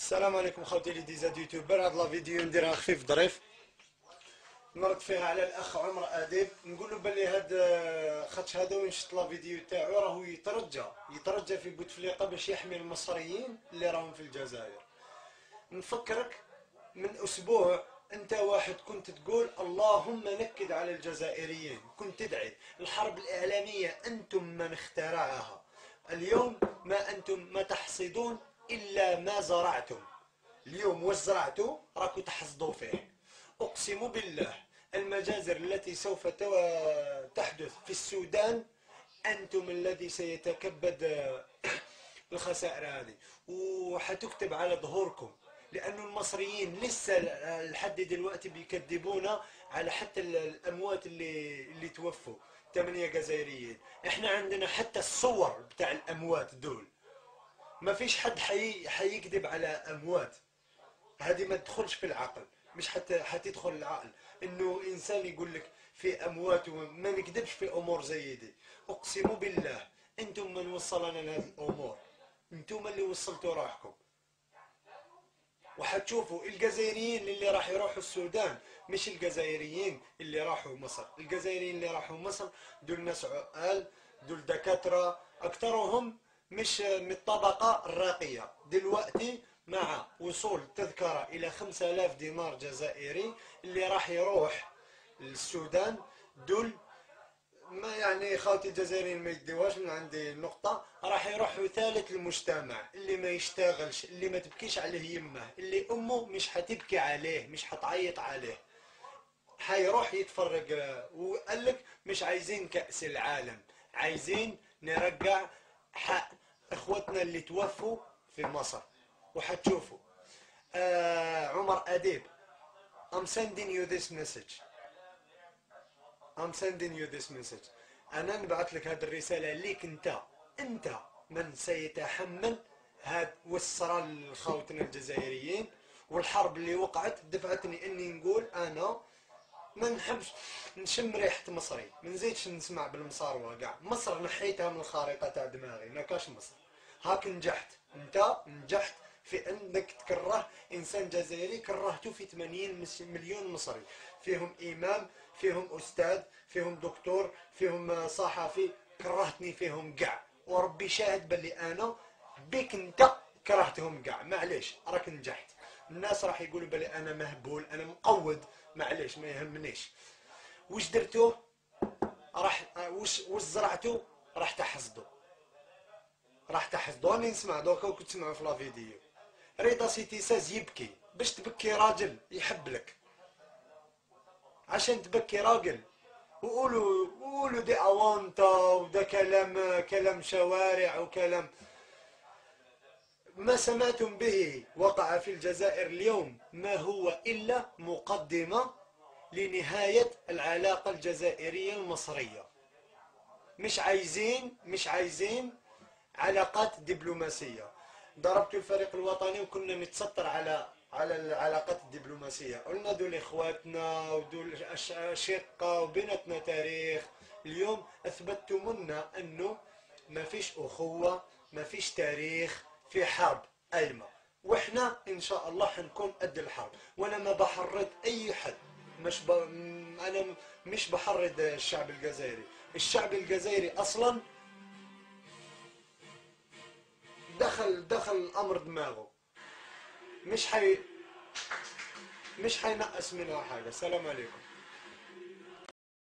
السلام عليكم خوتي لي ديزاد يوتيوبر. هاد لا فيديو نديرها خفيف ظريف نرد فيها على الاخ عمر اديب. نقول له بلي هاد خاطش هذا وين شفت لا فيديو تاعو راهو يترجى في بوتفليقه باش يحمي المصريين اللي راهم في الجزائر. نفكرك من اسبوع انت واحد كنت تقول اللهم نكد على الجزائريين، كنت تدعي الحرب الاعلاميه انتم من اخترعها. اليوم ما انتم ما تحصدون الا ما زرعتم. اليوم واش زرعتوا راكو تحصدوا فيه. اقسم بالله المجازر التي سوف تحدث في السودان انتم الذي سيتكبد الخسائر هذه، وحتكتب على ظهوركم، لأنه المصريين لسه لحد دلوقتي بيكذبونا على حتى الأموات اللي توفوا 8 جزائريين. احنا عندنا حتى الصور بتاع الأموات دول. ما فيش حد حيكذب على أموات. هذه ما تدخلش في العقل، مش حتدخل العقل انه انسان يقول لك في اموات. وما نكذبش في امور زي دي. اقسم بالله انتم من وصلنا لهذه الامور، انتم اللي وصلتوا روحكم. وحتشوفوا الجزائريين اللي راح يروحوا السودان مش الجزائريين اللي راحوا مصر. الجزائريين اللي راحوا مصر دول ناس عقال، دول دكاترة أكثرهم مش من الطبقة الراقية. دلوقتي مع وصول تذكرة إلى 5000 دينار جزائري اللي راح يروح للسودان، دول ما يعني خاوتي الجزائريين ما يديوهاش من عندي نقطة. راح يروحوا ثالث المجتمع، اللي ما يشتغلش، اللي ما تبكيش عليه يمه، اللي امه مش حتبكي عليه، مش حتعيط عليه، حيروح يتفرج. وقال لك مش عايزين كأس العالم، عايزين نرجع حق اخوتنا اللي توفوا في مصر. وحتشوفوا. عمر أديب I'm sending you this message. I'm sending you this message. أنا نبعث لك هذه الرسالة ليك أنت من سيتحمل هاد وصرا لخوتنا الجزائريين. والحرب اللي وقعت دفعتني إني نقول أنا ما نحبش نشم ريحة مصري، ما نزيدش نسمع بالمصاروة كاع. مصر نحيتها من الخارطة تاع دماغي، ناكاش مصر. هاك نجحت، أنت نجحت في انك تكره انسان جزائري كرهته في 80 مليون مصري، فيهم امام، فيهم استاذ، فيهم دكتور، فيهم صحفي. كرهتني فيهم كاع، وربي شاهد بلي انا بك انت كرهتهم كاع. معليش راك نجحت. الناس راح يقولوا بلي انا مهبول، انا مقود. معليش ما يهمنيش. وش درتوه راح وش زرعتوا راح تحصدوا. راح تحصدوا. راني نسمع دوكا وكنت تسمعوا في لا فيديو. رضا سيتي ساز يبكي باش تبكي راجل يحب لك، عشان تبكي راجل. وقولوا دي اوانطة وده كلام شوارع وكلام ما سمعتم به. وقع في الجزائر اليوم ما هو إلا مقدمة لنهاية العلاقة الجزائرية المصرية. مش عايزين علاقات دبلوماسية. ضربت الفريق الوطني وكنا نتستر على العلاقات الدبلوماسية. قلنا دول اخواتنا ودول اشقة وبيناتنا تاريخ. اليوم اثبتوا لنا انه ما فيش اخوة، ما فيش تاريخ، في حرب قايمة. واحنا ان شاء الله حنكون قد الحرب. وانا ما بحرض اي حد، انا مش بحرض الشعب الجزائري. الشعب الجزائري اصلا دخل الامر دماغه. مش حينقص منها حاجه. السلام عليكم.